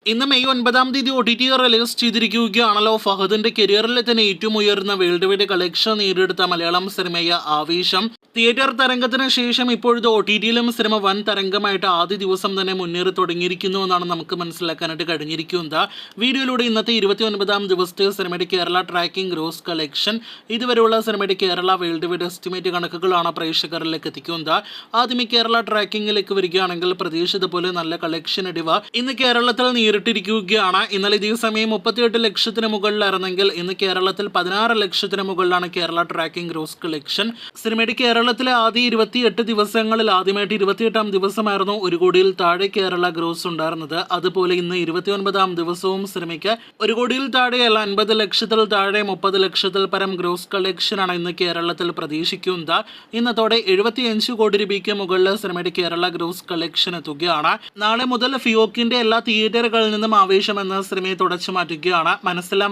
ഇന്ന് മെയ് 9-ാം തീയതി OTT release ചെയ്തിരിക്കുകയാണല്ലോ. ഫഹദിന്റെ കരിയറിലെ തന്നെ ഏറ്റവും ഉയർന്ന വേൾഡ് വൈഡ് കളക്ഷൻ നേടിയെടുത്ത മലയാളം സിനിമയായ ആവേശം തിയേറ്റർ തരംഗത്തിന് ശേഷം ഇപ്പോഴത്തെ OTT-യിലും സിനിമ വൻ തരംഗമായിട്ട് ആദ്യ ദിവസം തന്നെ മുന്നേറി തുടങ്ങിയിരിക്കുന്നു എന്നാണ് നമുക്ക് മനസ്സിലാക്കാനായിട്ട് കഴിഞ്ഞിരിക്കുന്നത്. വീഡിയോയിലൂടെ ഇന്നത്തെ 29-ാം ദിവസത്തെ സിനിമയുടെ കേരള ട്രാക്കിംഗ് ഗ്രോസ് കളക്ഷൻ, ഇതുവരെയുള്ള സിനിമയുടെ കേരള വേൾഡ് വൈഡ് എസ്റ്റിമേറ്റ് കണക്കുകളാണ് പ്രേക്ഷകരിലേക്ക് എത്തിക്കുന്നത്. ആദ്യമേ കേരള ട്രാക്കിംഗിലേക്ക് വരികയാണെങ്കിൽ പ്രതീക്ഷിച്ച പോലെ നല്ല കളക്ഷൻ ഇടിവ് ഇന്ന് കേരളത്തിൽ നേരിട്ടിരിക്കുകയാണ്. ഇന്നലെ ഇതേ സമയം 38 ലക്ഷത്തിന് മുകളിലായിരുന്നെങ്കിൽ ഇന്ന് കേരളത്തിൽ 16 ലക്ഷത്തിന് മുകളിലാണ് കേരള ട്രാക്കിംഗ് ഗ്രോസ് കളക്ഷൻ. സിനിമയുടെ കേരളത്തിലെ ആദ്യ 28 ദിവസങ്ങളിൽ ആദ്യമായിട്ട് 28-ാം ദിവസമായിരുന്നു 1 കോടിയിൽ താഴെ കേരള ഗ്രോസ് ഉണ്ടായിരുന്നത്. അതുപോലെ ഇന്ന് 29-ാം ദിവസവും സിനിമയ്ക്ക് 1 കോടിയിൽ താഴെയല്ല, 50 ലക്ഷത്തിൽ താഴെ 30 ലക്ഷത്തിൽ പരം ഗ്രോസ് കളക്ഷനാണ് ഇന്ന് കേരളത്തിൽ പ്രതീക്ഷിക്കുന്നത്. ഇന്നത്തോടെ 75 കോടി രൂപയ്ക്ക് മുകളിൽ സിനിമയുടെ കേരള ഗ്രോസ് കളക്ഷൻ എത്തുകയാണ്. നാളെ മുതൽ ഫിയോക്കിന്റെ എല്ലാ തിയേറ്ററുകളിൽ നിന്നും ആവേശം എന്ന സിനിമയെ തുടച്ചു മാറ്റുകയാണ്.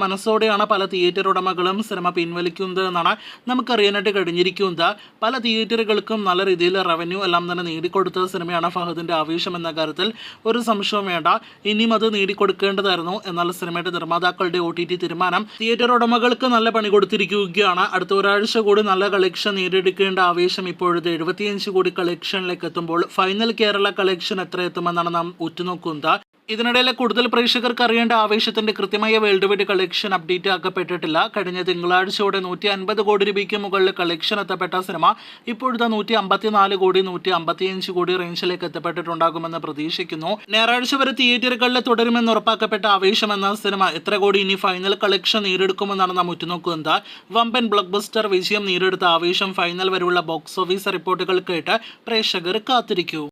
മനസ്സോടെയാണ് പല തിയേറ്റർ ഉടമകളും സിനിമ പിൻവലിക്കുന്നത് എന്നാണ് നമുക്കറിയാനായിട്ട് കഴിഞ്ഞിരിക്കുന്നത്. പല തിയേറ്ററുകൾക്കും നല്ല രീതിയിൽ റവന്യൂ എല്ലാം തന്നെ നേടിക്കൊടുത്ത സിനിമയാണ് ഫഹദിന്റെ ആവേശം എന്ന കാര്യത്തിൽ ഒരു സംശയവും വേണ്ട. ഇനിയും അത് നേടിക്കൊടുക്കേണ്ടതായിരുന്നു. എന്നാൽ സിനിമയുടെ നിർമ്മാതാക്കളുടെ OTT തീരുമാനം തിയേറ്റർ ഉടമകൾക്ക് നല്ല പണി കൊടുത്തിരിക്കുകയാണ്. അടുത്ത ഒരാഴ്ച കൂടി നല്ല കളക്ഷൻ നേടിയെടുക്കേണ്ട ആവേശം ഇപ്പോഴത്തെ 75 കോടി കളക്ഷനിലേക്ക് എത്തുമ്പോൾ ഫൈനൽ കേരള കളക്ഷൻ എത്ര എത്തുമെന്നാണ് നാം ഉറ്റുനോക്കുന്നത്. ഇതിനിടയിൽ കൂടുതൽ പ്രേക്ഷകർക്ക് അറിയേണ്ട ആവേശത്തിന്റെ കൃത്യമായ വേൾഡ് വൈഡ് കളക്ഷൻ അപ്ഡേറ്റ് ആക്കപ്പെട്ടിട്ടില്ല. കഴിഞ്ഞ തിങ്കളാഴ്ചയോടെ 150 കോടി രൂപയ്ക്ക് മുകളിൽ കളക്ഷൻ എത്തപ്പെട്ട സിനിമ ഇപ്പോഴത്തെ 154 കോടി 155 കോടി റേഞ്ചിലേക്ക് എത്തപ്പെട്ടിട്ടുണ്ടാകുമെന്ന് പ്രതീക്ഷിക്കുന്നു. ഞായറാഴ്ച വരെ തിയേറ്ററുകളിൽ തുടരുമെന്ന് ഉറപ്പാക്കപ്പെട്ട ആവേശം എന്ന സിനിമ എത്ര കോടി ഇനി ഫൈനൽ കളക്ഷൻ നേടിയെടുക്കുമെന്നാണ് നാം ഉറ്റുനോക്കുന്നത്. വമ്പൻ ബ്ലോക്ക് ബസ്റ്റർ വിജയം നേടിയെടുത്ത ആവേശം ഫൈനൽ വരെയുള്ള ബോക്സ് ഓഫീസ് റിപ്പോർട്ടുകൾ കേട്ട് പ്രേക്ഷകർ കാത്തിരിക്കൂ.